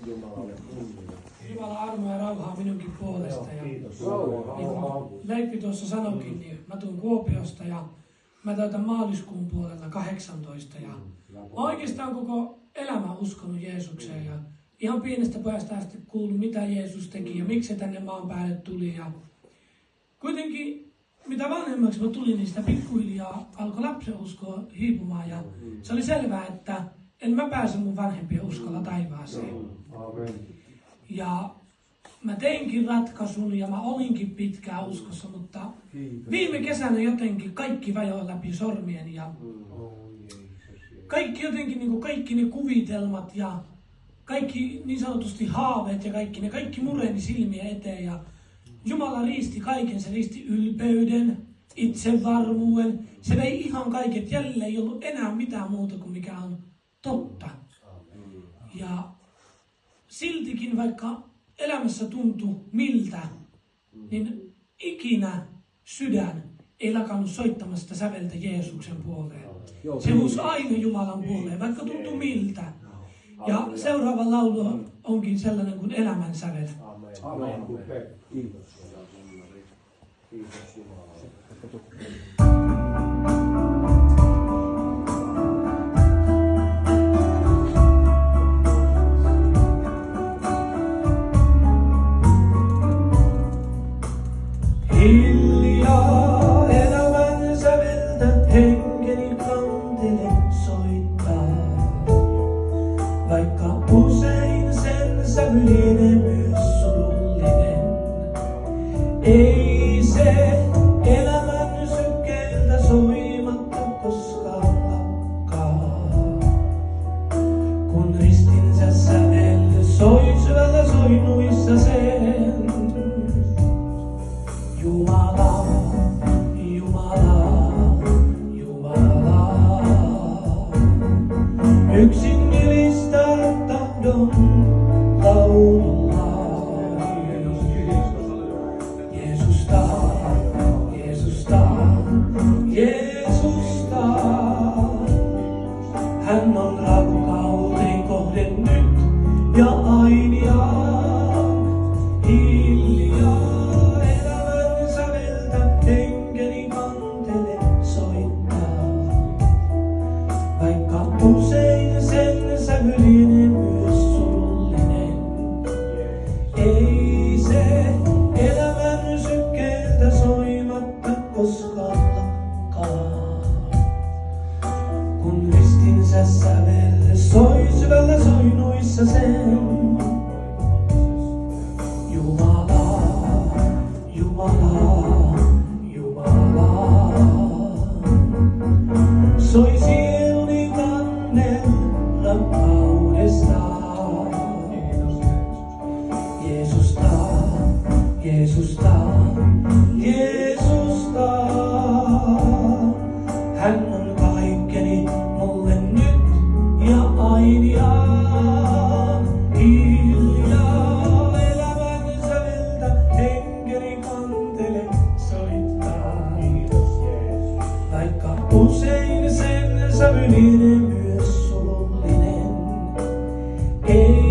Jumalalle kunnia. Jumala armoa ja rauhaa minunkin puolesta. Ja Kiitos. niin kuin Leippi tuossa sanoikin, niin mä tuun Kuopiosta ja mä täytän maaliskuun puolella 18. Ja mä oikeastaan koko elämä uskonut Jeesukseen ja ihan pienestä pojasta asti kuullut, mitä Jeesus teki ja miksi se tänne maan päälle tuli. Ja kuitenkin mitä vanhemmaksi mä tulin, niin sitä pikkuhiljaa alkoi lapsen uskoa hiipumaan. Ja se oli selvää, että en mä pääse mun vanhempien uskolla taivaaseen. Amen. Ja mä teinkin ratkaisun ja mä olinkin pitkään uskossa, mutta viime kesänä jotenkin kaikki vajoi läpi sormien ja kaikki jotenkin niin kuin kaikki ne kuvitelmat ja kaikki niin sanotusti haaveet ja kaikki mureni silmiä eteen ja Jumala riisti kaiken, se riisti ylpeyden, itsevarmuuden, se vei ihan kaiket, jälleen ei ollut enää mitään muuta kuin mikä on totta. Ja siltikin vaikka elämässä tuntui miltä, niin ikinä sydän ei lakannut soittamasta säveltä Jeesuksen puoleen. Se huusi aina Jumalan puoleen, vaikka tuntui miltä. Ja seuraava laulu onkin sellainen kuin elämän sävel. Amen. Kiitos. Kiitos Jumala. Hiljaa elämän säveltä henkeni kantele soittaa, vaikka usein sen sävy lienee myös surullinen. Ei se elämän sykkeeltä soimatta koskaan lakkaa, kun ristinsä sävel soi syvällä soinnuissa sen. Jumala, Jumala, Jumala, yksin milistää tahdon laululla. Jeesusta, Jeesusta, Jeesusta, hän on rakkauteni kohde nyt ja ainiaan. Hiljaa elämän säveltä henkeni kantele soittaa, vaikka usein sen sävy lienee myös surullinen. Ei se elämän sykkeeltä soimatta koskaan lakkaa, kun ristinsä sävel soi syvällä soinnuissa sen. Jumala, Jumala, Jumala, soi sieluni kannen rakkaudestaan. Jeesusta, Jeesusta, Jeesusta, hän on kaikkeni mulle nyt ja ainiaan. Hiljaa elämän säveltä henkeni kantele soittaa, vaikka usein sen sävy lienee myös surullinen. Ei